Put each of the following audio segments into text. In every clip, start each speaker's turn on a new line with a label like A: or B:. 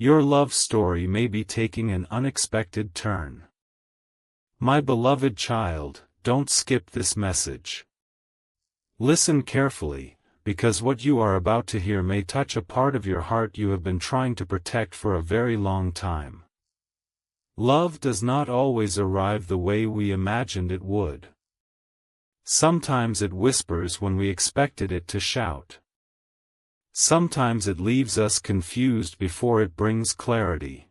A: Your love story may be taking an unexpected turn. My beloved child, don't skip this message. Listen carefully, because what you are about to hear may touch a part of your heart you have been trying to protect for a very long time. Love does not always arrive the way we imagined it would. Sometimes it whispers when we expected it to shout. Sometimes it leaves us confused before it brings clarity.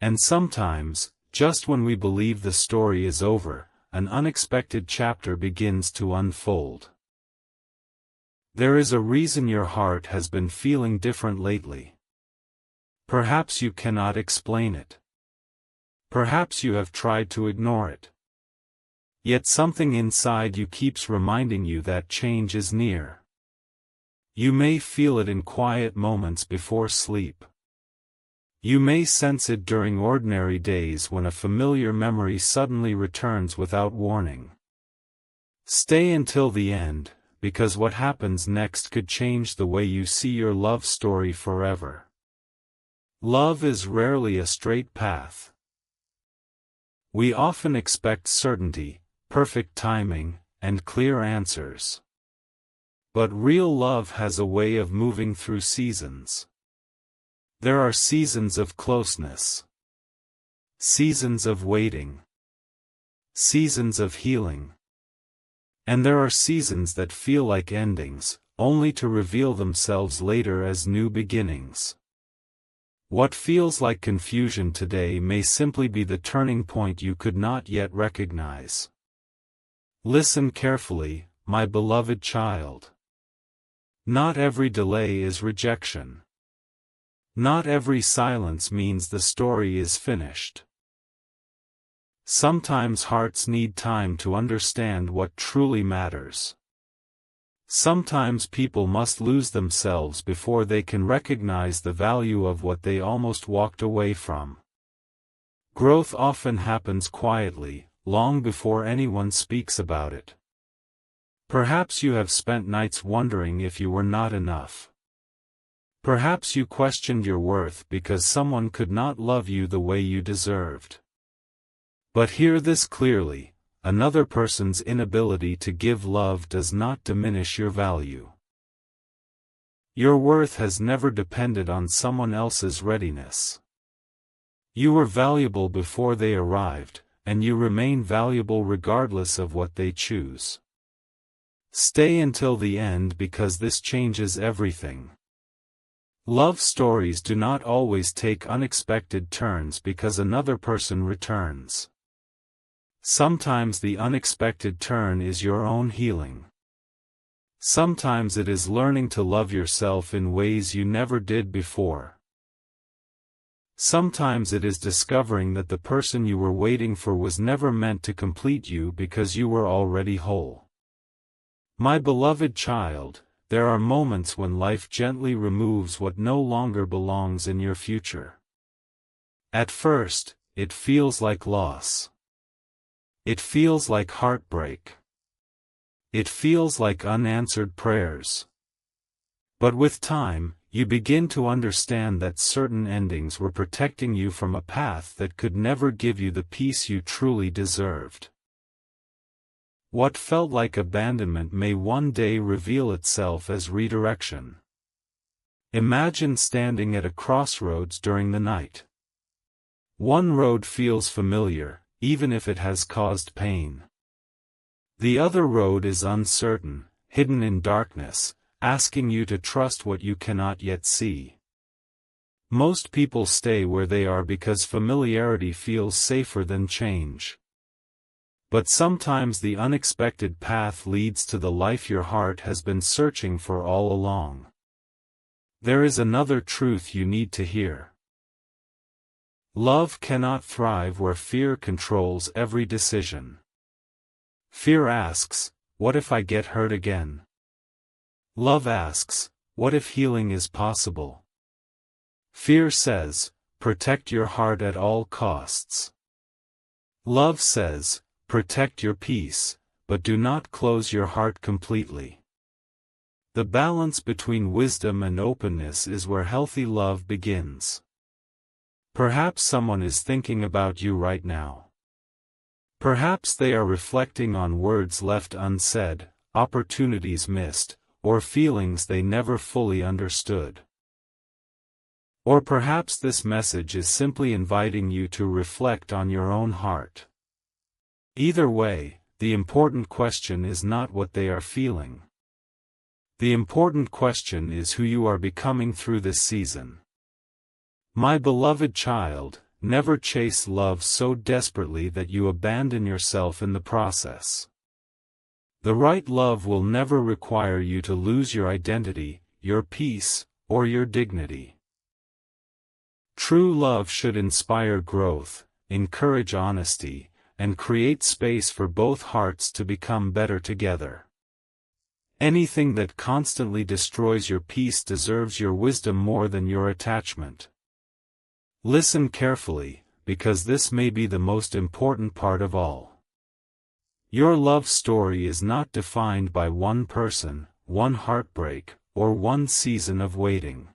A: And sometimes, just when we believe the story is over, an unexpected chapter begins to unfold. There is a reason your heart has been feeling different lately. Perhaps you cannot explain it. Perhaps you have tried to ignore it. Yet something inside you keeps reminding you that change is near. You may feel it in quiet moments before sleep. You may sense it during ordinary days when a familiar memory suddenly returns without warning. Stay until the end, because what happens next could change the way you see your love story forever. Love is rarely a straight path. We often expect certainty, perfect timing, and clear answers. But real love has a way of moving through seasons. There are seasons of closeness, seasons of waiting, seasons of healing. And there are seasons that feel like endings, only to reveal themselves later as new beginnings. What feels like confusion today may simply be the turning point you could not yet recognize. Listen carefully, my beloved child. Not every delay is rejection. Not every silence means the story is finished. Sometimes hearts need time to understand what truly matters. Sometimes people must lose themselves before they can recognize the value of what they almost walked away from. Growth often happens quietly, long before anyone speaks about it. Perhaps you have spent nights wondering if you were not enough. Perhaps you questioned your worth because someone could not love you the way you deserved. But hear this clearly, another person's inability to give love does not diminish your value. Your worth has never depended on someone else's readiness. You were valuable before they arrived, and you remain valuable regardless of what they choose. Stay until the end because this changes everything. Love stories do not always take unexpected turns because another person returns. Sometimes the unexpected turn is your own healing. Sometimes it is learning to love yourself in ways you never did before. Sometimes it is discovering that the person you were waiting for was never meant to complete you because you were already whole. My beloved child, there are moments when life gently removes what no longer belongs in your future. At first, it feels like loss. It feels like heartbreak. It feels like unanswered prayers. But with time, you begin to understand that certain endings were protecting you from a path that could never give you the peace you truly deserved. What felt like abandonment may one day reveal itself as redirection. Imagine standing at a crossroads during the night. One road feels familiar, even if it has caused pain. The other road is uncertain, hidden in darkness, asking you to trust what you cannot yet see. Most people stay where they are because familiarity feels safer than change. But sometimes the unexpected path leads to the life your heart has been searching for all along. There is another truth you need to hear. Love cannot thrive where fear controls every decision. Fear asks, what if I get hurt again? Love asks, what if healing is possible? Fear says, protect your heart at all costs. Love says, protect your peace, but do not close your heart completely. The balance between wisdom and openness is where healthy love begins. Perhaps someone is thinking about you right now. Perhaps they are reflecting on words left unsaid, opportunities missed, or feelings they never fully understood. Or perhaps this message is simply inviting you to reflect on your own heart. Either way, the important question is not what they are feeling. The important question is who you are becoming through this season. My beloved child, never chase love so desperately that you abandon yourself in the process. The right love will never require you to lose your identity, your peace, or your dignity. True love should inspire growth, encourage honesty, and create space for both hearts to become better together. Anything that constantly destroys your peace deserves your wisdom more than your attachment. Listen carefully, because this may be the most important part of all. Your love story is not defined by one person, one heartbreak, or one season of waiting.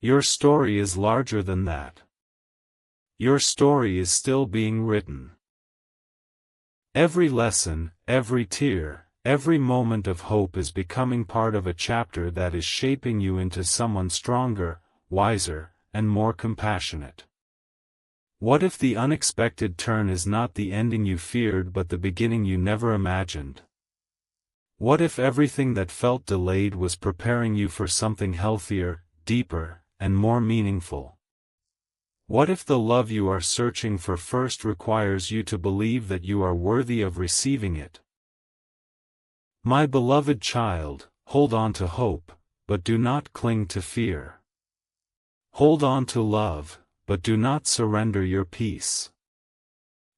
A: Your story is larger than that. Your story is still being written. Every lesson, every tear, every moment of hope is becoming part of a chapter that is shaping you into someone stronger, wiser, and more compassionate. What if the unexpected turn is not the ending you feared but the beginning you never imagined? What if everything that felt delayed was preparing you for something healthier, deeper, and more meaningful? What if the love you are searching for first requires you to believe that you are worthy of receiving it? My beloved child, hold on to hope, but do not cling to fear. Hold on to love, but do not surrender your peace.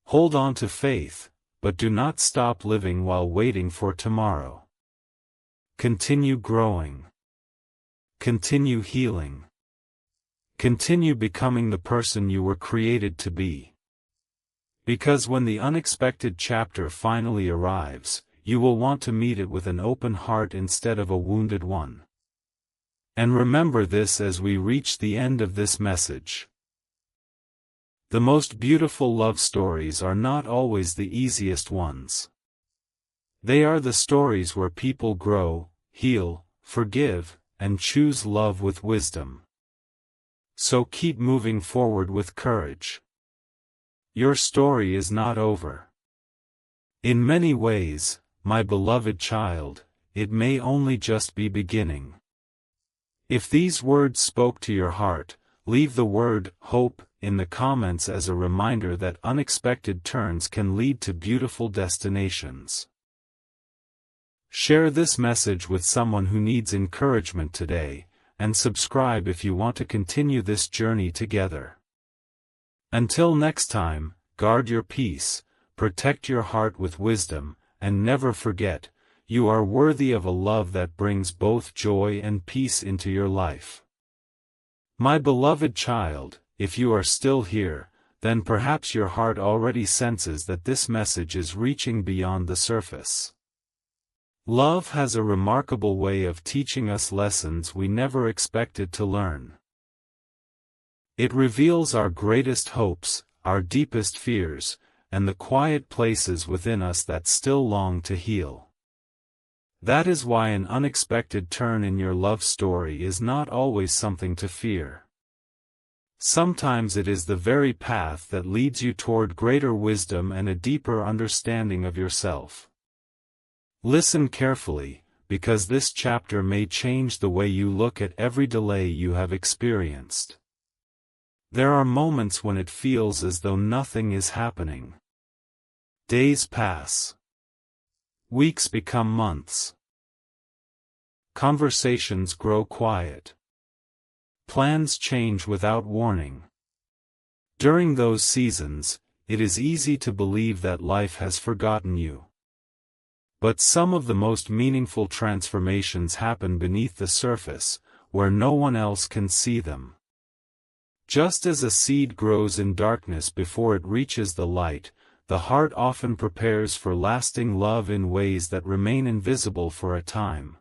A: Hold on to faith, but do not stop living while waiting for tomorrow. Continue growing. Continue healing. Continue becoming the person you were created to be. Because when the unexpected chapter finally arrives, you will want to meet it with an open heart instead of a wounded one. And remember this as we reach the end of this message. The most beautiful love stories are not always the easiest ones. They are the stories where people grow, heal, forgive, and choose love with wisdom. So keep moving forward with courage. Your story is not over. In many ways, my beloved child, it may only just be beginning. If these words spoke to your heart, leave the word hope in the comments as a reminder that unexpected turns can lead to beautiful destinations. Share this message with someone who needs encouragement today, and subscribe if you want to continue this journey together. Until next time, guard your peace, protect your heart with wisdom, and never forget, you are worthy of a love that brings both joy and peace into your life. My beloved child, if you are still here, then perhaps your heart already senses that this message is reaching beyond the surface. Love has a remarkable way of teaching us lessons we never expected to learn. It reveals our greatest hopes, our deepest fears, and the quiet places within us that still long to heal. That is why an unexpected turn in your love story is not always something to fear. Sometimes it is the very path that leads you toward greater wisdom and a deeper understanding of yourself. Listen carefully, because this chapter may change the way you look at every delay you have experienced. There are moments when it feels as though nothing is happening. Days pass. Weeks become months. Conversations grow quiet. Plans change without warning. During those seasons, it is easy to believe that life has forgotten you. But some of the most meaningful transformations happen beneath the surface, where no one else can see them. Just as a seed grows in darkness before it reaches the light, the heart often prepares for lasting love in ways that remain invisible for a time.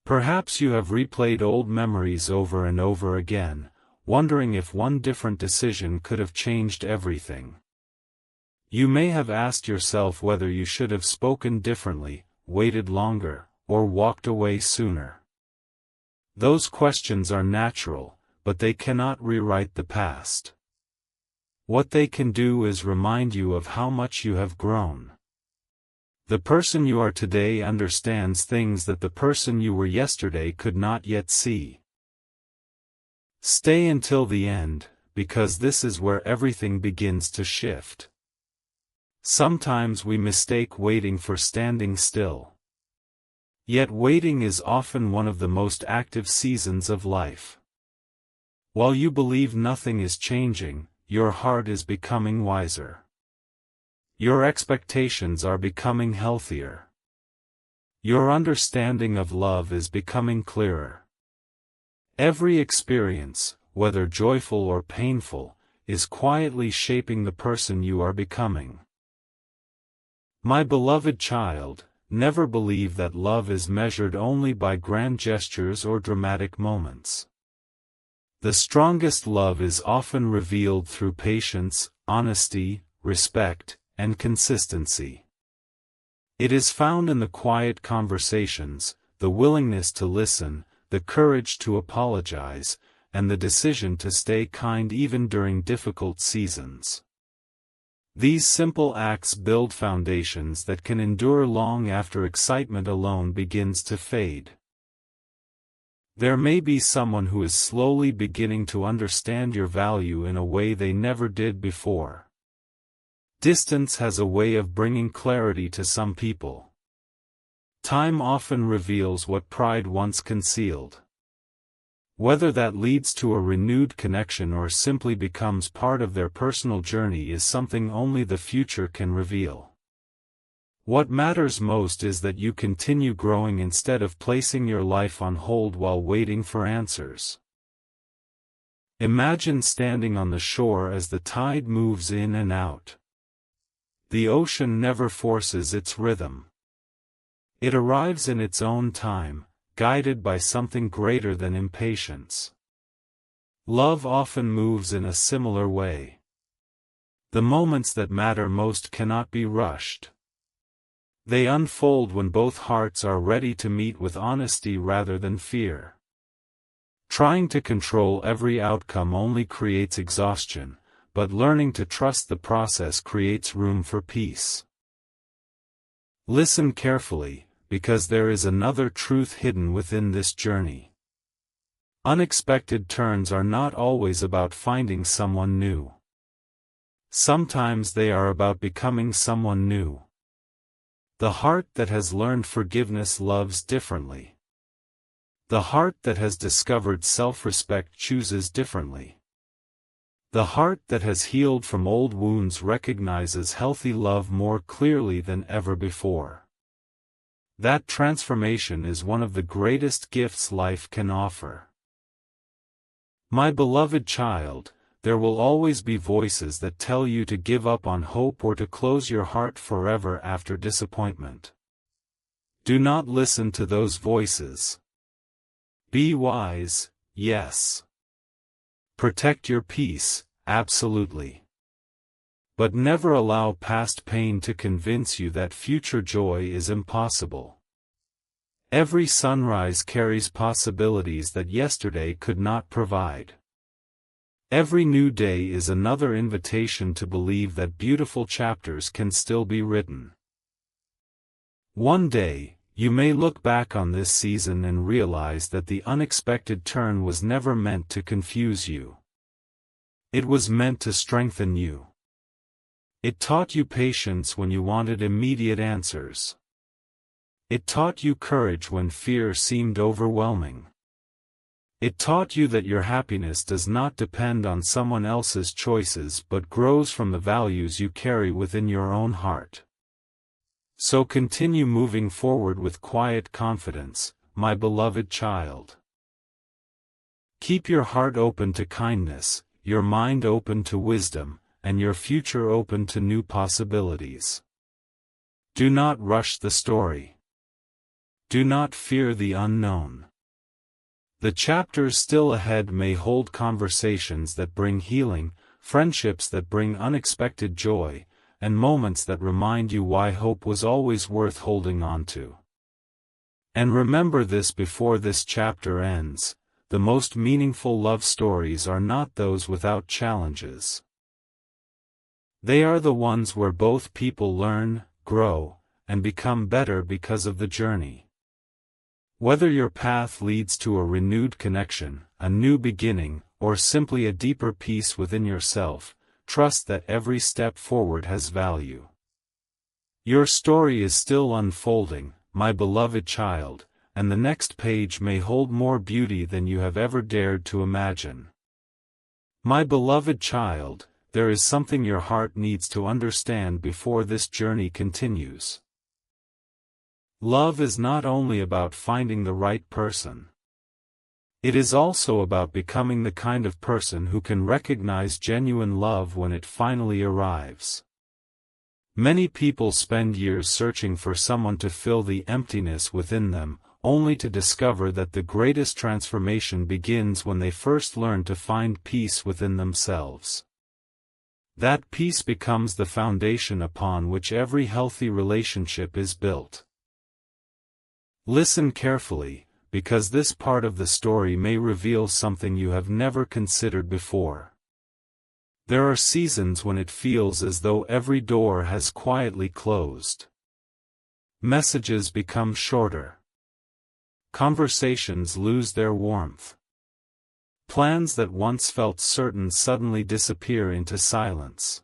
A: Perhaps you have replayed old memories over and over again, wondering if one different decision could have changed everything. You may have asked yourself whether you should have spoken differently, waited longer, or walked away sooner. Those questions are natural, but they cannot rewrite the past. What they can do is remind you of how much you have grown. The person you are today understands things that the person you were yesterday could not yet see. Stay until the end, because this is where everything begins to shift. Sometimes we mistake waiting for standing still. Yet waiting is often one of the most active seasons of life. While you believe nothing is changing, your heart is becoming wiser. Your expectations are becoming healthier. Your understanding of love is becoming clearer. Every experience, whether joyful or painful, is quietly shaping the person you are becoming. My beloved child, never believe that love is measured only by grand gestures or dramatic moments. The strongest love is often revealed through patience, honesty, respect, and consistency. It is found in the quiet conversations, the willingness to listen, the courage to apologize, and the decision to stay kind even during difficult seasons. These simple acts build foundations that can endure long after excitement alone begins to fade. There may be someone who is slowly beginning to understand your value in a way they never did before. Distance has a way of bringing clarity to some people. Time often reveals what pride once concealed. Whether that leads to a renewed connection or simply becomes part of their personal journey is something only the future can reveal. What matters most is that you continue growing instead of placing your life on hold while waiting for answers. Imagine standing on the shore as the tide moves in and out. The ocean never forces its rhythm. It arrives in its own time, guided by something greater than impatience. Love often moves in a similar way. The moments that matter most cannot be rushed. They unfold when both hearts are ready to meet with honesty rather than fear. Trying to control every outcome only creates exhaustion, but learning to trust the process creates room for peace. Listen carefully, because there is another truth hidden within this journey. Unexpected turns are not always about finding someone new. Sometimes they are about becoming someone new. The heart that has learned forgiveness loves differently. The heart that has discovered self-respect chooses differently. The heart that has healed from old wounds recognizes healthy love more clearly than ever before. That transformation is one of the greatest gifts life can offer. My beloved child, there will always be voices that tell you to give up on hope or to close your heart forever after disappointment. Do not listen to those voices. Be wise, yes. Protect your peace, absolutely. But never allow past pain to convince you that future joy is impossible. Every sunrise carries possibilities that yesterday could not provide. Every new day is another invitation to believe that beautiful chapters can still be written. One day, you may look back on this season and realize that the unexpected turn was never meant to confuse you. It was meant to strengthen you. It taught you patience when you wanted immediate answers. It taught you courage when fear seemed overwhelming. It taught you that your happiness does not depend on someone else's choices but grows from the values you carry within your own heart. So continue moving forward with quiet confidence, my beloved child. Keep your heart open to kindness, your mind open to wisdom, and your future open to new possibilities. Do not rush the story. Do not fear the unknown. The chapters still ahead may hold conversations that bring healing, friendships that bring unexpected joy, and moments that remind you why hope was always worth holding on to. And remember this before this chapter ends: the most meaningful love stories are not those without challenges. They are the ones where both people learn, grow, and become better because of the journey. Whether your path leads to a renewed connection, a new beginning, or simply a deeper peace within yourself, trust that every step forward has value. Your story is still unfolding, my beloved child, and the next page may hold more beauty than you have ever dared to imagine. My beloved child, there is something your heart needs to understand before this journey continues. Love is not only about finding the right person. It is also about becoming the kind of person who can recognize genuine love when it finally arrives. Many people spend years searching for someone to fill the emptiness within them, only to discover that the greatest transformation begins when they first learn to find peace within themselves. That peace becomes the foundation upon which every healthy relationship is built. Listen carefully, because this part of the story may reveal something you have never considered before. There are seasons when it feels as though every door has quietly closed. Messages become shorter. Conversations lose their warmth. Plans that once felt certain suddenly disappear into silence.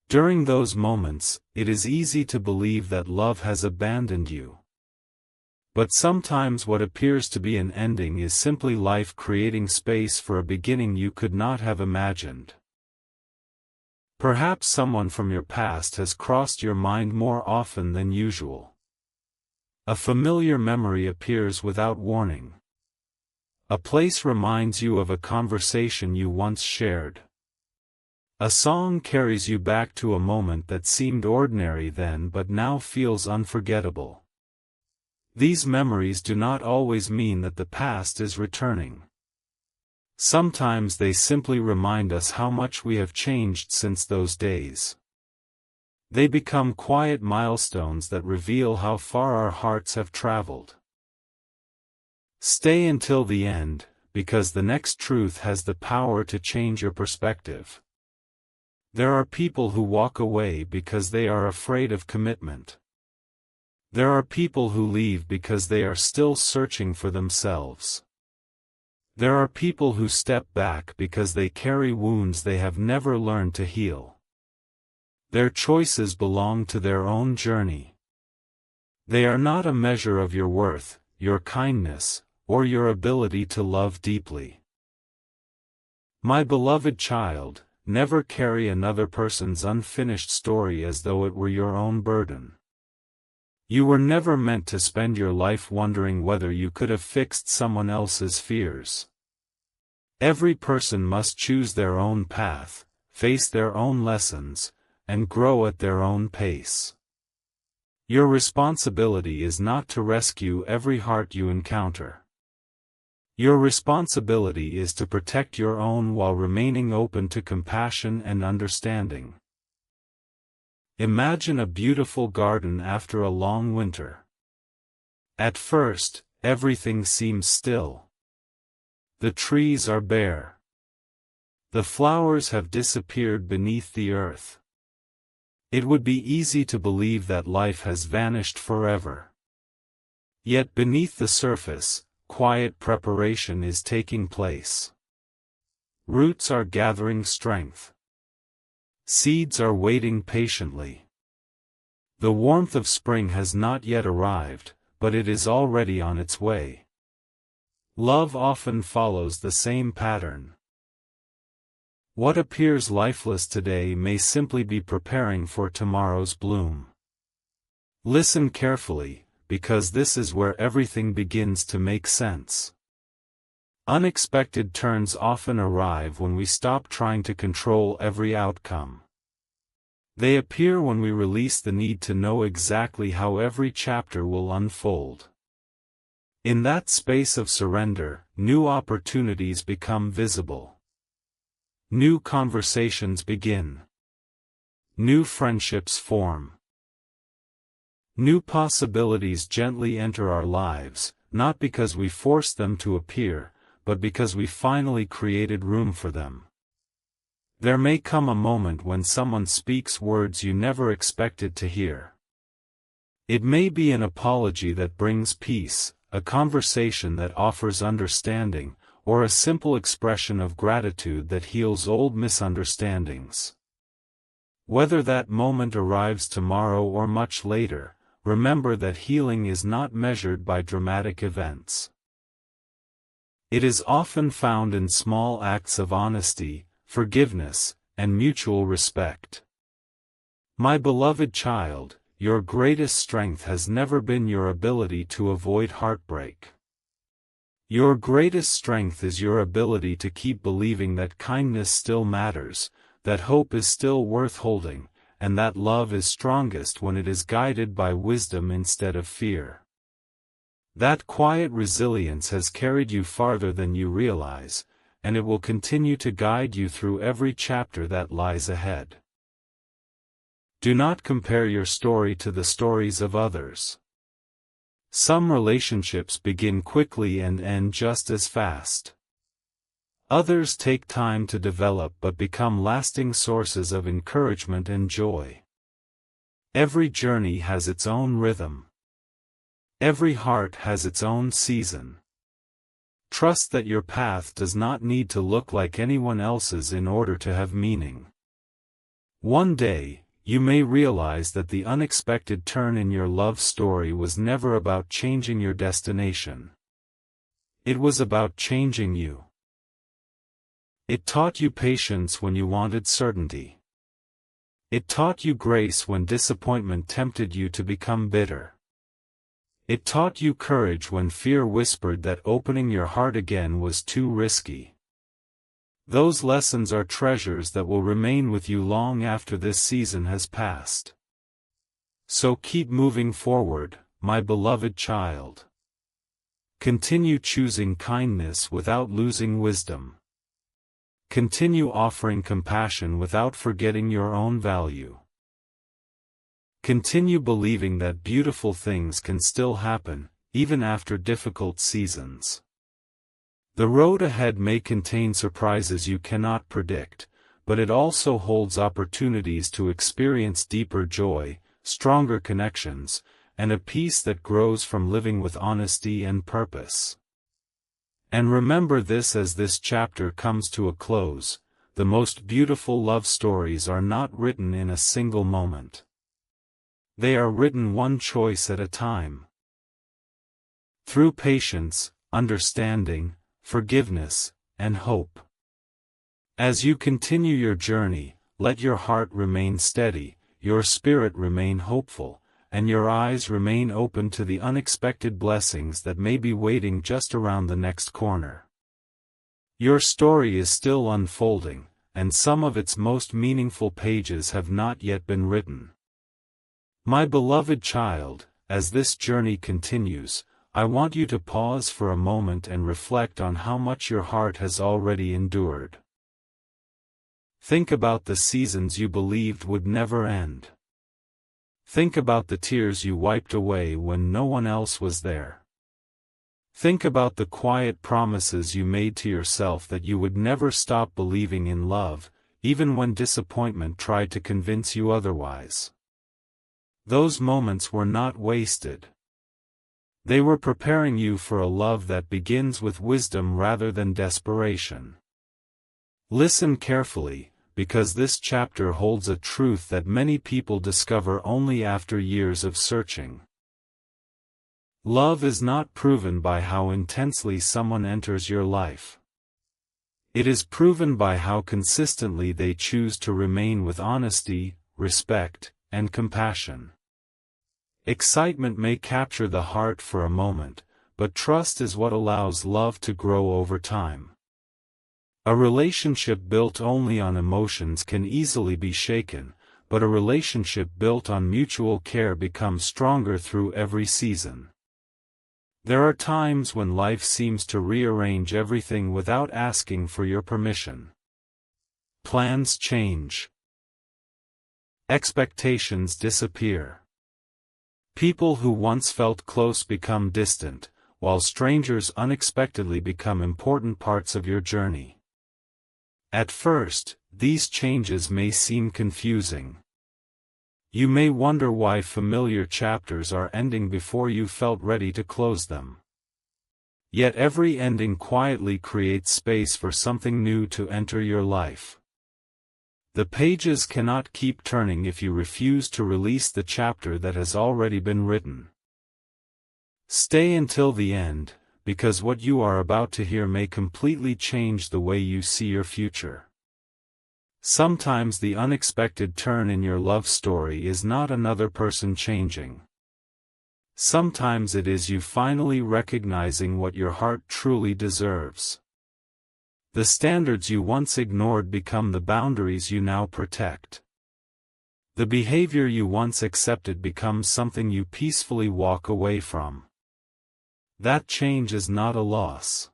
A: During those moments, it is easy to believe that love has abandoned you. But sometimes what appears to be an ending is simply life creating space for a beginning you could not have imagined. Perhaps someone from your past has crossed your mind more often than usual. A familiar memory appears without warning. A place reminds you of a conversation you once shared. A song carries you back to a moment that seemed ordinary then but now feels unforgettable. These memories do not always mean that the past is returning. Sometimes they simply remind us how much we have changed since those days. They become quiet milestones that reveal how far our hearts have traveled. Stay until the end, because the next truth has the power to change your perspective. There are people who walk away because they are afraid of commitment. There are people who leave because they are still searching for themselves. There are people who step back because they carry wounds they have never learned to heal. Their choices belong to their own journey. They are not a measure of your worth, your kindness, or your ability to love deeply. My beloved child, never carry another person's unfinished story as though it were your own burden. You were never meant to spend your life wondering whether you could have fixed someone else's fears. Every person must choose their own path, face their own lessons, and grow at their own pace. Your responsibility is not to rescue every heart you encounter. Your responsibility is to protect your own while remaining open to compassion and understanding. Imagine a beautiful garden after a long winter. At first, everything seems still. The trees are bare. The flowers have disappeared beneath the earth. It would be easy to believe that life has vanished forever. Yet beneath the surface, quiet preparation is taking place. Roots are gathering strength. Seeds are waiting patiently. The warmth of spring has not yet arrived, but it is already on its way. Love often follows the same pattern. What appears lifeless today may simply be preparing for tomorrow's bloom. Listen carefully, because this is where everything begins to make sense. Unexpected turns often arrive when we stop trying to control every outcome. They appear when we release the need to know exactly how every chapter will unfold. In that space of surrender, new opportunities become visible. New conversations begin. New friendships form. New possibilities gently enter our lives, not because we forced them to appear, but because we finally created room for them. There may come a moment when someone speaks words you never expected to hear. It may be an apology that brings peace, a conversation that offers understanding, or a simple expression of gratitude that heals old misunderstandings. Whether that moment arrives tomorrow or much later, remember that healing is not measured by dramatic events. It is often found in small acts of honesty, forgiveness, and mutual respect. My beloved child, your greatest strength has never been your ability to avoid heartbreak. Your greatest strength is your ability to keep believing that kindness still matters, that hope is still worth holding, and that love is strongest when it is guided by wisdom instead of fear. That quiet resilience has carried you farther than you realize, and it will continue to guide you through every chapter that lies ahead. Do not compare your story to the stories of others. Some relationships begin quickly and end just as fast. Others take time to develop but become lasting sources of encouragement and joy. Every journey has its own rhythm. Every heart has its own season. Trust that your path does not need to look like anyone else's in order to have meaning. One day, you may realize that the unexpected turn in your love story was never about changing your destination. It was about changing you. It taught you patience when you wanted certainty. It taught you grace when disappointment tempted you to become bitter. It taught you courage when fear whispered that opening your heart again was too risky. Those lessons are treasures that will remain with you long after this season has passed. So keep moving forward, my beloved child. Continue choosing kindness without losing wisdom. Continue offering compassion without forgetting your own value. Continue believing that beautiful things can still happen, even after difficult seasons. The road ahead may contain surprises you cannot predict, but it also holds opportunities to experience deeper joy, stronger connections, and a peace that grows from living with honesty and purpose. And remember this: as this chapter comes to a close, the most beautiful love stories are not written in a single moment. They are written one choice at a time. Through patience, understanding, forgiveness, and hope. As you continue your journey, let your heart remain steady, your spirit remain hopeful, and your eyes remain open to the unexpected blessings that may be waiting just around the next corner. Your story is still unfolding, and some of its most meaningful pages have not yet been written. My beloved child, as this journey continues, I want you to pause for a moment and reflect on how much your heart has already endured. Think about the seasons you believed would never end. Think about the tears you wiped away when no one else was there. Think about the quiet promises you made to yourself that you would never stop believing in love, even when disappointment tried to convince you otherwise. Those moments were not wasted. They were preparing you for a love that begins with wisdom rather than desperation. Listen carefully, because this chapter holds a truth that many people discover only after years of searching. Love is not proven by how intensely someone enters your life. It is proven by how consistently they choose to remain with honesty, respect, and compassion. Excitement may capture the heart for a moment, but trust is what allows love to grow over time. A relationship built only on emotions can easily be shaken, but a relationship built on mutual care becomes stronger through every season. There are times when life seems to rearrange everything without asking for your permission. Plans change. Expectations disappear. People who once felt close become distant, while strangers unexpectedly become important parts of your journey. At first, these changes may seem confusing. You may wonder why familiar chapters are ending before you felt ready to close them. Yet every ending quietly creates space for something new to enter your life. The pages cannot keep turning if you refuse to release the chapter that has already been written. Stay until the end, because what you are about to hear may completely change the way you see your future. Sometimes the unexpected turn in your love story is not another person changing. Sometimes it is you finally recognizing what your heart truly deserves. The standards you once ignored become the boundaries you now protect. The behavior you once accepted becomes something you peacefully walk away from. That change is not a loss.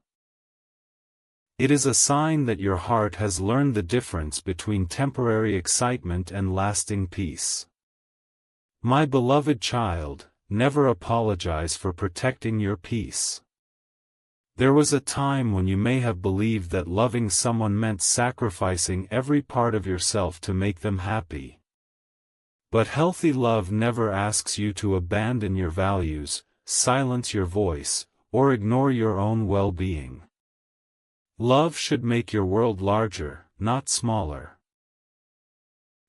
A: It is a sign that your heart has learned the difference between temporary excitement and lasting peace. My beloved child, never apologize for protecting your peace. There was a time when you may have believed that loving someone meant sacrificing every part of yourself to make them happy. But healthy love never asks you to abandon your values, silence your voice, or ignore your own well-being. Love should make your world larger, not smaller.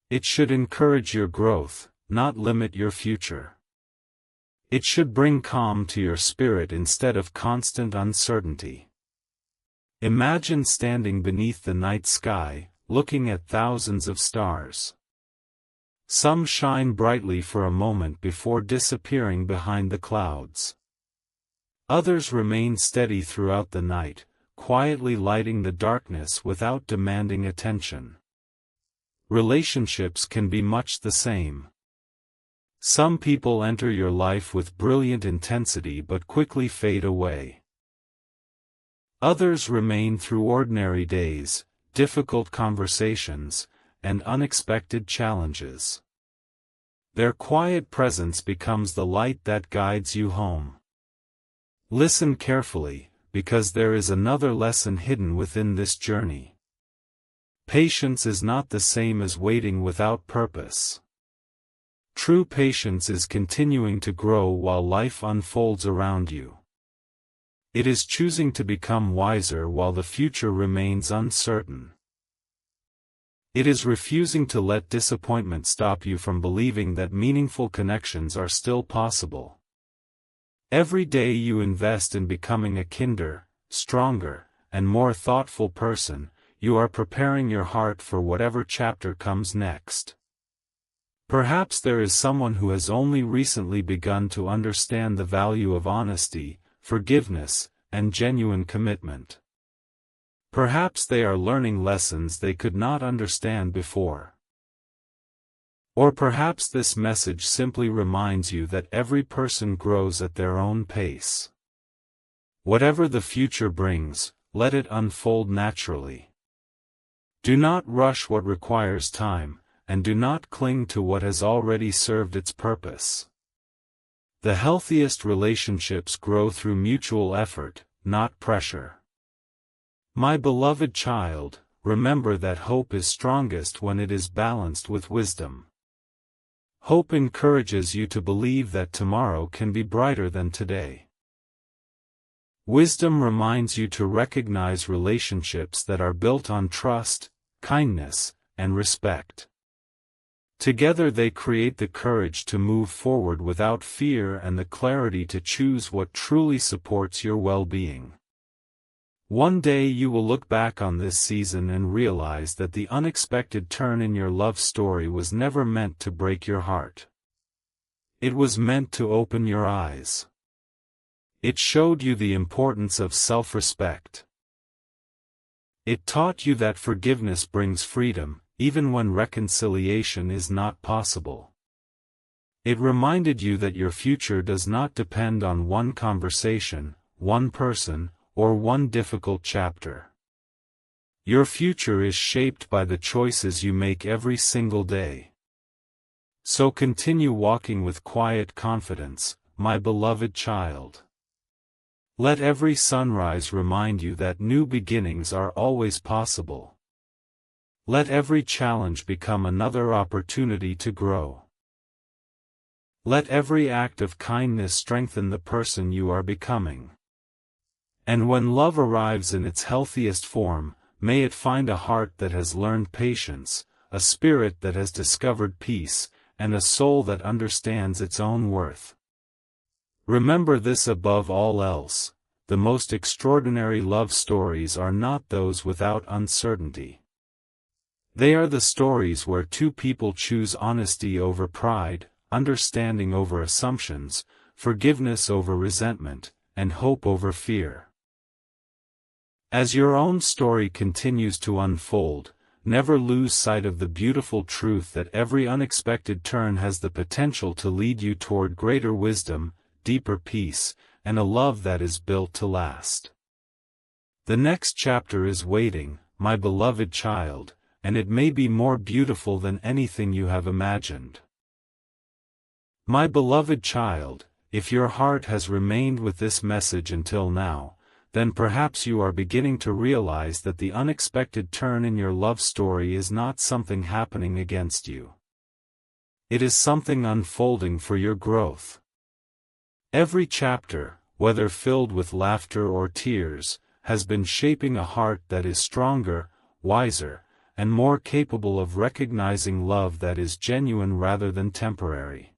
A: It should encourage your growth, not limit your future. It should bring calm to your spirit instead of constant uncertainty. Imagine standing beneath the night sky, looking at thousands of stars. Some shine brightly for a moment before disappearing behind the clouds. Others remain steady throughout the night, quietly lighting the darkness without demanding attention. Relationships can be much the same. Some people enter your life with brilliant intensity but quickly fade away. Others remain through ordinary days, difficult conversations, and unexpected challenges. Their quiet presence becomes the light that guides you home. Listen carefully, because there is another lesson hidden within this journey. Patience is not the same as waiting without purpose. True patience is continuing to grow while life unfolds around you. It is choosing to become wiser while the future remains uncertain. It is refusing to let disappointment stop you from believing that meaningful connections are still possible. Every day you invest in becoming a kinder, stronger, and more thoughtful person, you are preparing your heart for whatever chapter comes next. Perhaps there is someone who has only recently begun to understand the value of honesty, forgiveness, and genuine commitment. Perhaps they are learning lessons they could not understand before. Or perhaps this message simply reminds you that every person grows at their own pace. Whatever the future brings, let it unfold naturally. Do not rush what requires time, and do not cling to what has already served its purpose. The healthiest relationships grow through mutual effort, not pressure. My beloved child, remember that hope is strongest when it is balanced with wisdom. Hope encourages you to believe that tomorrow can be brighter than today. Wisdom reminds you to recognize relationships that are built on trust, kindness, and respect. Together they create the courage to move forward without fear and the clarity to choose what truly supports your well-being. One day you will look back on this season and realize that the unexpected turn in your love story was never meant to break your heart. It was meant to open your eyes. It showed you the importance of self-respect. It taught you that forgiveness brings freedom, even when reconciliation is not possible. It reminded you that your future does not depend on one conversation, one person, or one difficult chapter. Your future is shaped by the choices you make every single day. So continue walking with quiet confidence, my beloved child. Let every sunrise remind you that new beginnings are always possible. Let every challenge become another opportunity to grow. Let every act of kindness strengthen the person you are becoming. And when love arrives in its healthiest form, may it find a heart that has learned patience, a spirit that has discovered peace, and a soul that understands its own worth. Remember this above all else: the most extraordinary love stories are not those without uncertainty. They are the stories where two people choose honesty over pride, understanding over assumptions, forgiveness over resentment, and hope over fear. As your own story continues to unfold, never lose sight of the beautiful truth that every unexpected turn has the potential to lead you toward greater wisdom, deeper peace, and a love that is built to last. The next chapter is waiting, my beloved child, and it may be more beautiful than anything you have imagined. My beloved child, if your heart has remained with this message until now, then perhaps you are beginning to realize that the unexpected turn in your love story is not something happening against you. It is something unfolding for your growth. Every chapter, whether filled with laughter or tears, has been shaping a heart that is stronger, wiser, and more capable of recognizing love that is genuine rather than temporary.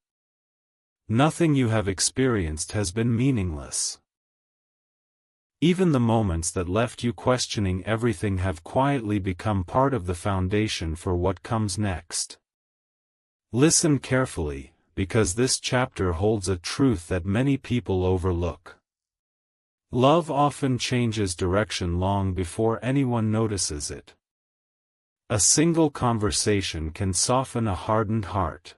A: Nothing you have experienced has been meaningless. Even the moments that left you questioning everything have quietly become part of the foundation for what comes next. Listen carefully, because this chapter holds a truth that many people overlook. Love often changes direction long before anyone notices it. A single conversation can soften a hardened heart.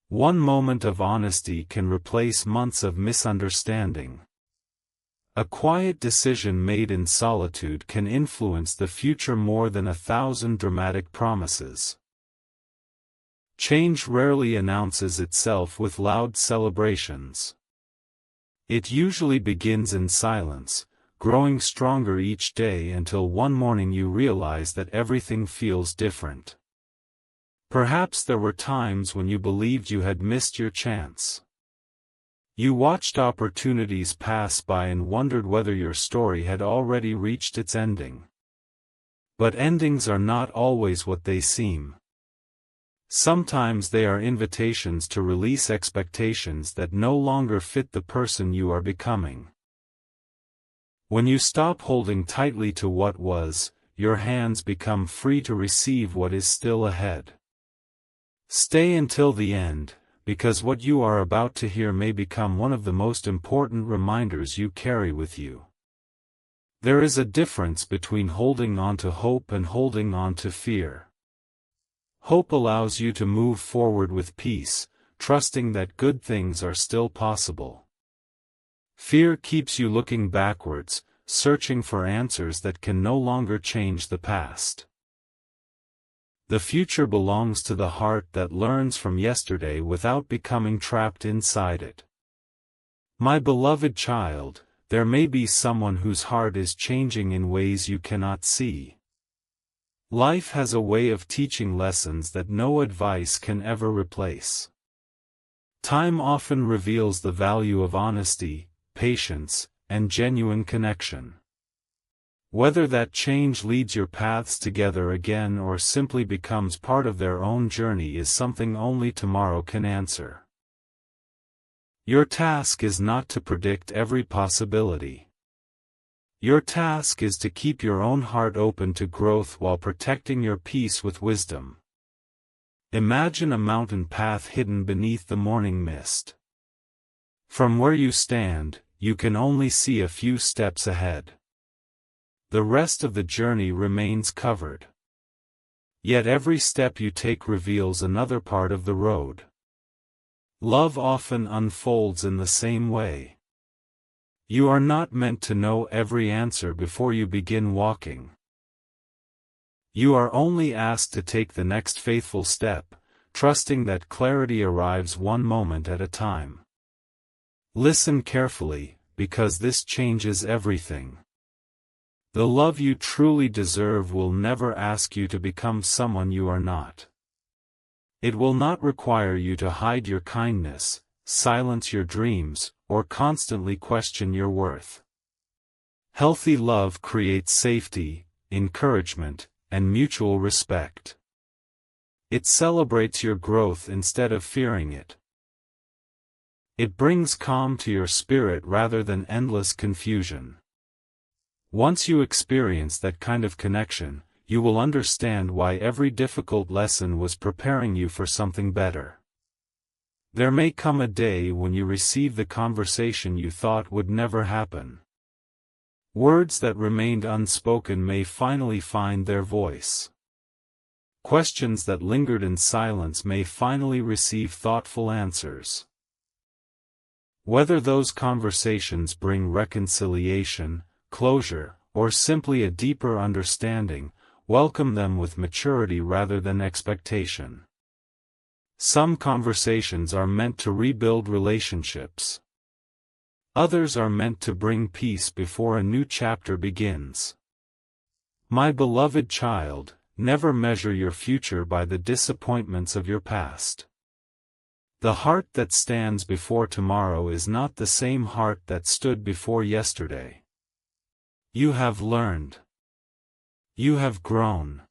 A: One moment of honesty can replace months of misunderstanding. A quiet decision made in solitude can influence the future more than 1,000 dramatic promises. Change rarely announces itself with loud celebrations. It usually begins in silence, growing stronger each day until one morning you realize that everything feels different. Perhaps there were times when you believed you had missed your chance. You watched opportunities pass by and wondered whether your story had already reached its ending. But endings are not always what they seem. Sometimes they are invitations to release expectations that no longer fit the person you are becoming. When you stop holding tightly to what was, your hands become free to receive what is still ahead. Stay until the end, because what you are about to hear may become one of the most important reminders you carry with you. There is a difference between holding on to hope and holding on to fear. Hope allows you to move forward with peace, trusting that good things are still possible. Fear keeps you looking backwards, searching for answers that can no longer change the past. The future belongs to the heart that learns from yesterday without becoming trapped inside it. My beloved child, there may be someone whose heart is changing in ways you cannot see. Life has a way of teaching lessons that no advice can ever replace. Time often reveals the value of honesty, patience, and genuine connection. Whether that change leads your paths together again or simply becomes part of their own journey is something only tomorrow can answer. Your task is not to predict every possibility. Your task is to keep your own heart open to growth while protecting your peace with wisdom. Imagine a mountain path hidden beneath the morning mist. From where you stand, you can only see a few steps ahead. The rest of the journey remains covered. Yet every step you take reveals another part of the road. Love often unfolds in the same way. You are not meant to know every answer before you begin walking. You are only asked to take the next faithful step, trusting that clarity arrives one moment at a time. Listen carefully, because this changes everything. The love you truly deserve will never ask you to become someone you are not. It will not require you to hide your kindness, silence your dreams, or constantly question your worth. Healthy love creates safety, encouragement, and mutual respect. It celebrates your growth instead of fearing it. It brings calm to your spirit rather than endless confusion. Once you experience that kind of connection, you will understand why every difficult lesson was preparing you for something better. There may come a day when you receive the conversation you thought would never happen. Words that remained unspoken may finally find their voice. Questions that lingered in silence may finally receive thoughtful answers. Whether those conversations bring reconciliation, closure, or simply a deeper understanding, welcome them with maturity rather than expectation. Some conversations are meant to rebuild relationships. Others are meant to bring peace before a new chapter begins. My beloved child, never measure your future by the disappointments of your past. The heart that stands before tomorrow is not the same heart that stood before yesterday. You have learned. You have grown.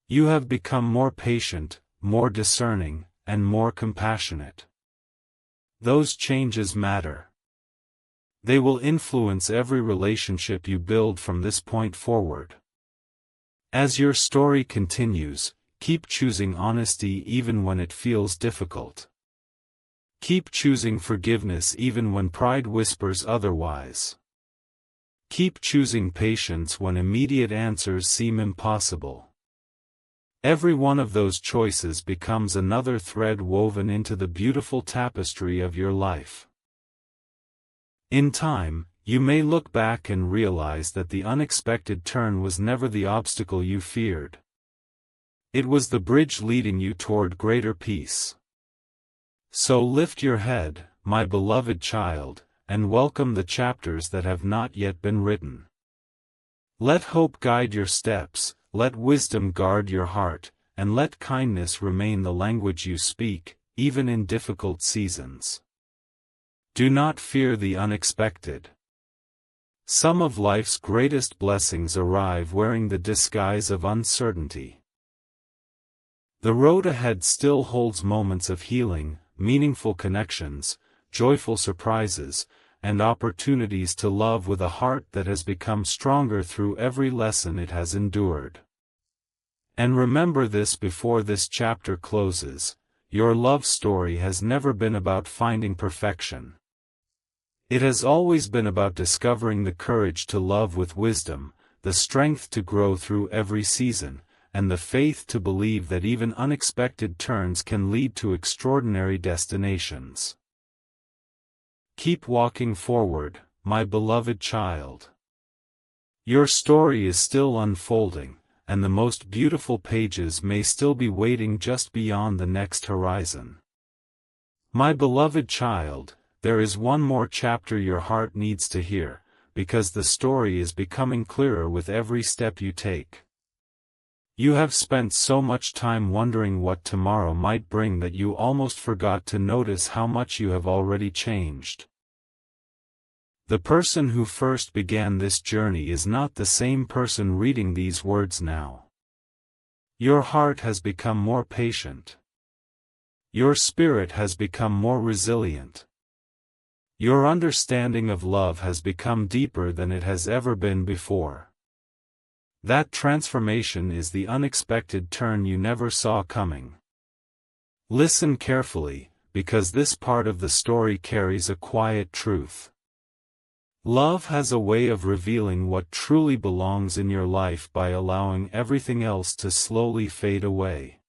A: You have become more patient, more discerning, and more compassionate. Those changes matter. They will influence every relationship you build from this point forward. As your story continues, keep choosing honesty even when it feels difficult. Keep choosing forgiveness even when pride whispers otherwise. Keep choosing patience when immediate answers seem impossible. Every one of those choices becomes another thread woven into the beautiful tapestry of your life. In time, you may look back and realize that the unexpected turn was never the obstacle you feared. It was the bridge leading you toward greater peace. So lift your head, my beloved child, and welcome the chapters that have not yet been written. Let hope guide your steps, let wisdom guard your heart, and let kindness remain the language you speak, even in difficult seasons. Do not fear the unexpected. Some of life's greatest blessings arrive wearing the disguise of uncertainty. The road ahead still holds moments of healing, meaningful connections, joyful surprises, and opportunities to love with a heart that has become stronger through every lesson it has endured. And remember this before this chapter closes: your love story has never been about finding perfection. It has always been about discovering the courage to love with wisdom, the strength to grow through every season, and the faith to believe that even unexpected turns can lead to extraordinary destinations. Keep walking forward, my beloved child. Your story is still unfolding, and the most beautiful pages may still be waiting just beyond the next horizon. My beloved child, there is one more chapter your heart needs to hear, because the story is becoming clearer with every step you take. You have spent so much time wondering what tomorrow might bring that you almost forgot to notice how much you have already changed. The person who first began this journey is not the same person reading these words now. Your heart has become more patient. Your spirit has become more resilient. Your understanding of love has become deeper than it has ever been before. That transformation is the unexpected turn you never saw coming. Listen carefully, because this part of the story carries a quiet truth. Love has a way of revealing what truly belongs in your life by allowing everything else to slowly fade away.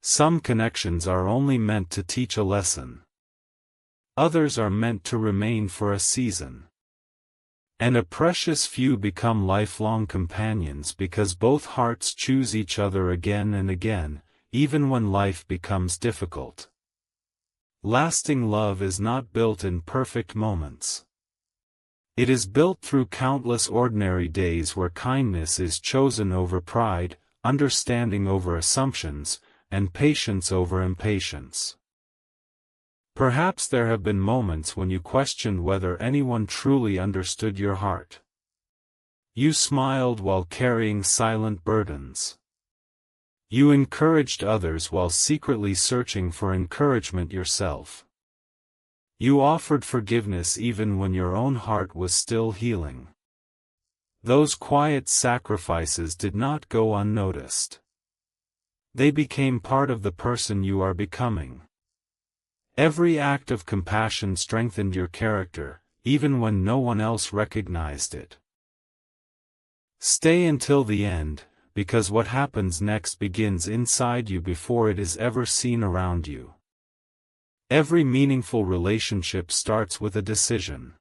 A: Some connections are only meant to teach a lesson. Others are meant to remain for a season. And a precious few become lifelong companions because both hearts choose each other again and again, even when life becomes difficult. Lasting love is not built in perfect moments. It is built through countless ordinary days where kindness is chosen over pride, understanding over assumptions, and patience over impatience. Perhaps there have been moments when you questioned whether anyone truly understood your heart. You smiled while carrying silent burdens. You encouraged others while secretly searching for encouragement yourself. You offered forgiveness even when your own heart was still healing. Those quiet sacrifices did not go unnoticed. They became part of the person you are becoming. Every act of compassion strengthened your character, even when no one else recognized it. Stay until the end, because what happens next begins inside you before it is ever seen around you. Every meaningful relationship starts with a decision.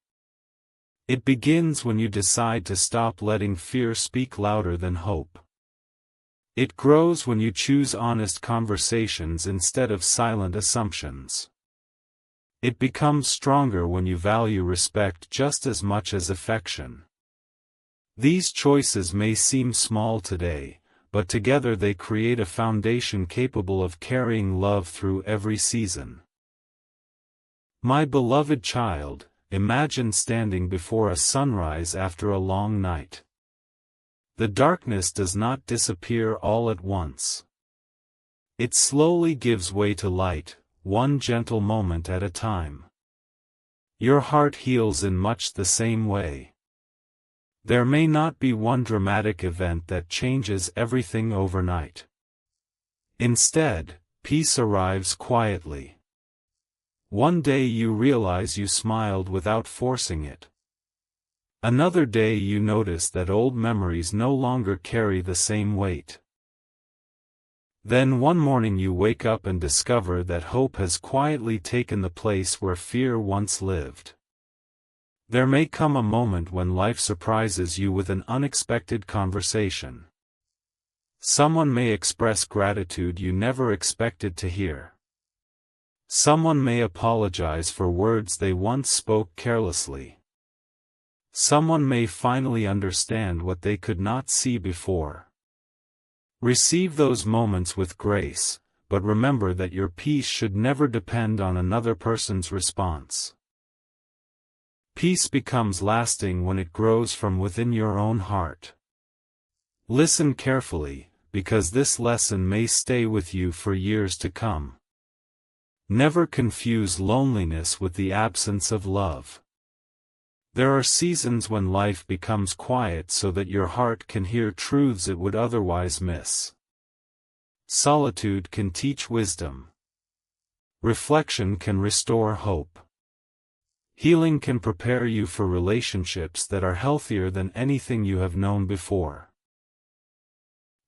A: It begins when you decide to stop letting fear speak louder than hope. It grows when you choose honest conversations instead of silent assumptions. It becomes stronger when you value respect just as much as affection. These choices may seem small today, but together they create a foundation capable of carrying love through every season. My beloved child, imagine standing before a sunrise after a long night. The darkness does not disappear all at once. It slowly gives way to light, one gentle moment at a time. Your heart heals in much the same way. There may not be one dramatic event that changes everything overnight. Instead, peace arrives quietly. One day you realize you smiled without forcing it. Another day you notice that old memories no longer carry the same weight. Then one morning you wake up and discover that hope has quietly taken the place where fear once lived. There may come a moment when life surprises you with an unexpected conversation. Someone may express gratitude you never expected to hear. Someone may apologize for words they once spoke carelessly. Someone may finally understand what they could not see before. Receive those moments with grace, but remember that your peace should never depend on another person's response. Peace becomes lasting when it grows from within your own heart. Listen carefully, because this lesson may stay with you for years to come. Never confuse loneliness with the absence of love. There are seasons when life becomes quiet so that your heart can hear truths it would otherwise miss. Solitude can teach wisdom. Reflection can restore hope. Healing can prepare you for relationships that are healthier than anything you have known before.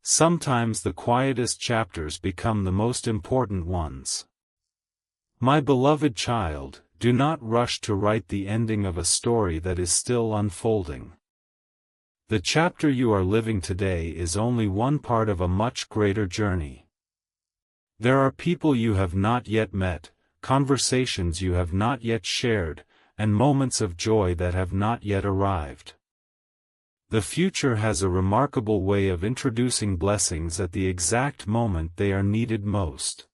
A: Sometimes the quietest chapters become the most important ones. My beloved child, do not rush to write the ending of a story that is still unfolding. The chapter you are living today is only one part of a much greater journey. There are people you have not yet met, conversations you have not yet shared, and moments of joy that have not yet arrived. The future has a remarkable way of introducing blessings at the exact moment they are needed most.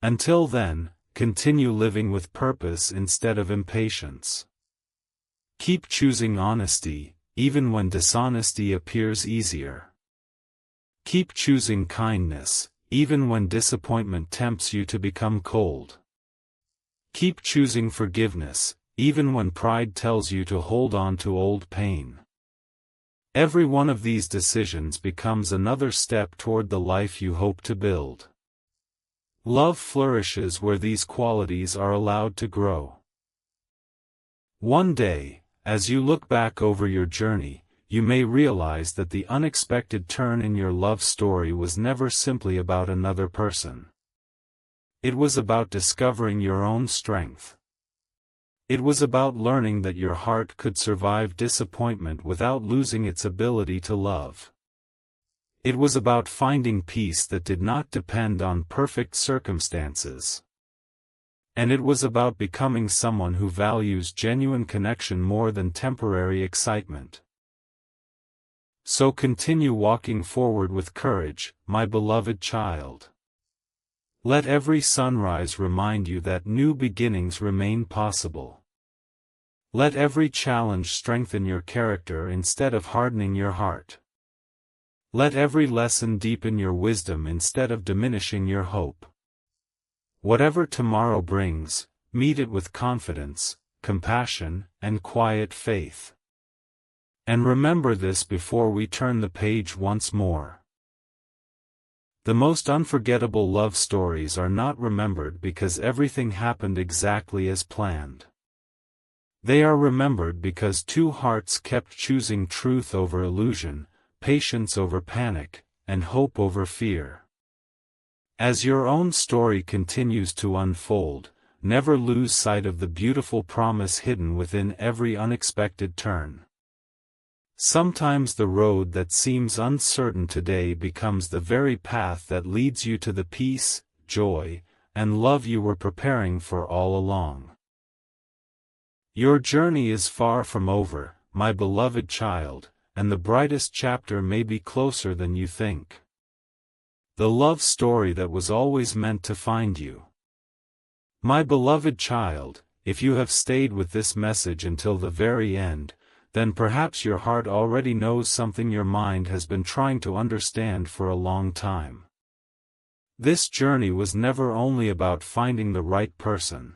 A: Until then, continue living with purpose instead of impatience. Keep choosing honesty, even when dishonesty appears easier. Keep choosing kindness, even when disappointment tempts you to become cold. Keep choosing forgiveness, even when pride tells you to hold on to old pain. Every one of these decisions becomes another step toward the life you hope to build. Love flourishes where these qualities are allowed to grow. One day, as you look back over your journey, you may realize that the unexpected turn in your love story was never simply about another person. It was about discovering your own strength. It was about learning that your heart could survive disappointment without losing its ability to love. It was about finding peace that did not depend on perfect circumstances. And it was about becoming someone who values genuine connection more than temporary excitement. So continue walking forward with courage, my beloved child. Let every sunrise remind you that new beginnings remain possible. Let every challenge strengthen your character instead of hardening your heart. Let every lesson deepen your wisdom instead of diminishing your hope. Whatever tomorrow brings, meet it with confidence, compassion, and quiet faith. And remember this before we turn the page once more. The most unforgettable love stories are not remembered because everything happened exactly as planned. They are remembered because two hearts kept choosing truth over illusion, patience over panic, and hope over fear. As your own story continues to unfold, never lose sight of the beautiful promise hidden within every unexpected turn. Sometimes the road that seems uncertain today becomes the very path that leads you to the peace, joy, and love you were preparing for all along. Your journey is far from over, my beloved child, and the brightest chapter may be closer than you think. The love story that was always meant to find you. My beloved child, if you have stayed with this message until the very end, then perhaps your heart already knows something your mind has been trying to understand for a long time. This journey was never only about finding the right person.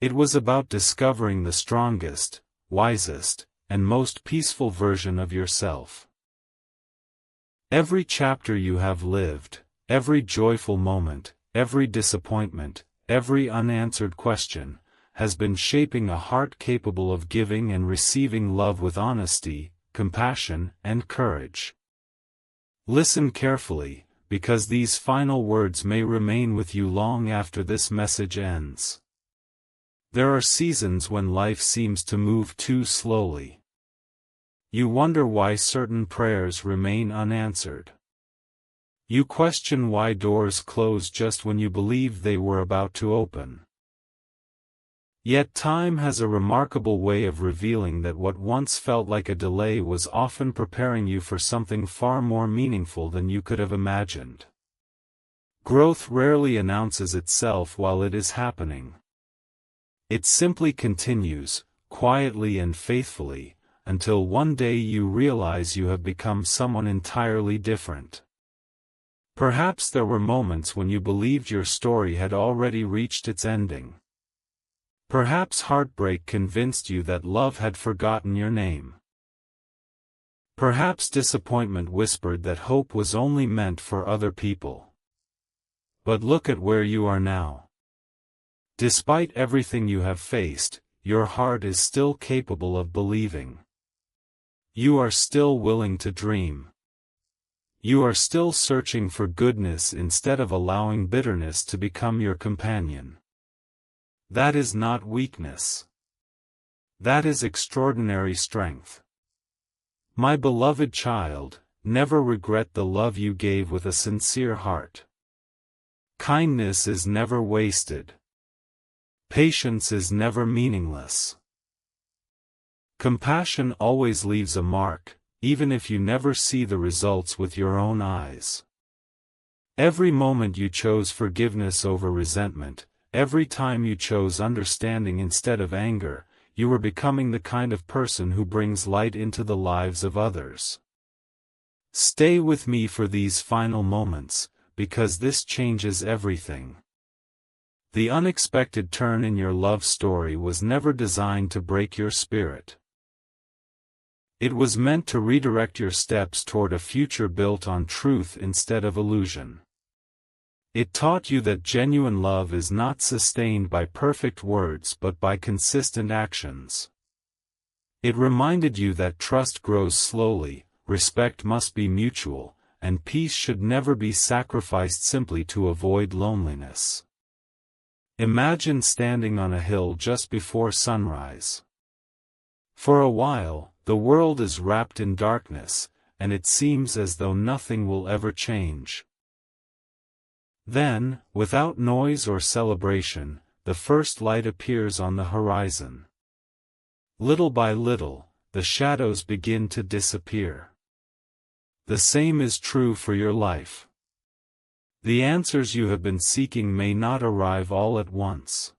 A: It was about discovering the strongest, wisest, and most peaceful version of yourself. Every chapter you have lived, every joyful moment, every disappointment, every unanswered question, has been shaping a heart capable of giving and receiving love with honesty, compassion, and courage. Listen carefully, because these final words may remain with you long after this message ends. There are seasons when life seems to move too slowly. You wonder why certain prayers remain unanswered. You question why doors close just when you believe they were about to open. Yet time has a remarkable way of revealing that what once felt like a delay was often preparing you for something far more meaningful than you could have imagined. Growth rarely announces itself while it is happening. It simply continues, quietly and faithfully, until one day you realize you have become someone entirely different. Perhaps there were moments when you believed your story had already reached its ending. Perhaps heartbreak convinced you that love had forgotten your name. Perhaps disappointment whispered that hope was only meant for other people. But look at where you are now. Despite everything you have faced, your heart is still capable of believing. You are still willing to dream. You are still searching for goodness instead of allowing bitterness to become your companion. That is not weakness. That is extraordinary strength. My beloved child, never regret the love you gave with a sincere heart. Kindness is never wasted. Patience is never meaningless. Compassion always leaves a mark, even if you never see the results with your own eyes. Every moment you chose forgiveness over resentment, every time you chose understanding instead of anger, you were becoming the kind of person who brings light into the lives of others. Stay with me for these final moments, because this changes everything. The unexpected turn in your love story was never designed to break your spirit. It was meant to redirect your steps toward a future built on truth instead of illusion. It taught you that genuine love is not sustained by perfect words but by consistent actions. It reminded you that trust grows slowly, respect must be mutual, and peace should never be sacrificed simply to avoid loneliness. Imagine standing on a hill just before sunrise. For a while, the world is wrapped in darkness, and it seems as though nothing will ever change. Then, without noise or celebration, the first light appears on the horizon. Little by little, the shadows begin to disappear. The same is true for your life. The answers you have been seeking may not arrive all at once.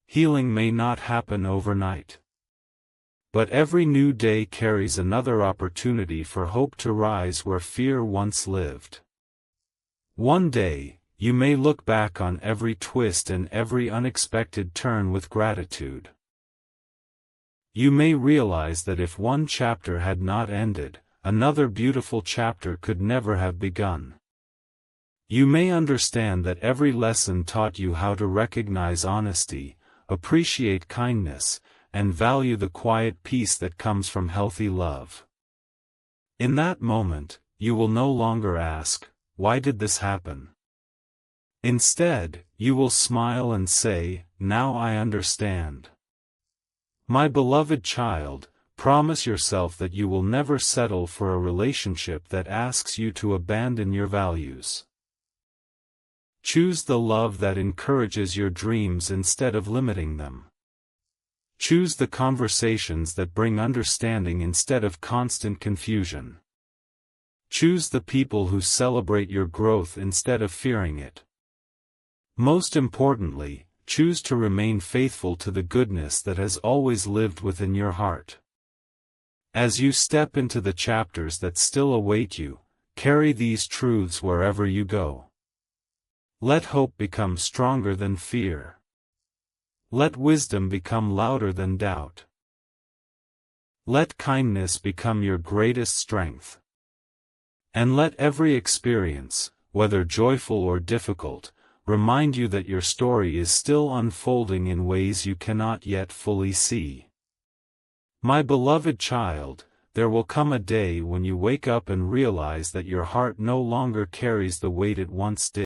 A: Healing may not happen overnight. But every new day carries another opportunity for hope to rise where fear once lived. One day, you may look back on every twist and every unexpected turn with gratitude. You may realize that if one chapter had not ended, another beautiful chapter could never have begun. You may understand that every lesson taught you how to recognize honesty, appreciate kindness, and value the quiet peace that comes from healthy love. In that moment, you will no longer ask, "Why did this happen?" Instead, you will smile and say, "Now I understand." My beloved child, promise yourself that you will never settle for a relationship that asks you to abandon your values. Choose the love that encourages your dreams instead of limiting them. Choose the conversations that bring understanding instead of constant confusion. Choose the people who celebrate your growth instead of fearing it. Most importantly, choose to remain faithful to the goodness that has always lived within your heart. As you step into the chapters that still await you, carry these truths wherever you go. Let hope become stronger than fear. Let wisdom become louder than doubt. Let kindness become your greatest strength. And let every experience, whether joyful or difficult, remind you that your story is still unfolding in ways you cannot yet fully see. My beloved child, there will come a day when you wake up and realize that your heart no longer carries the weight it once did.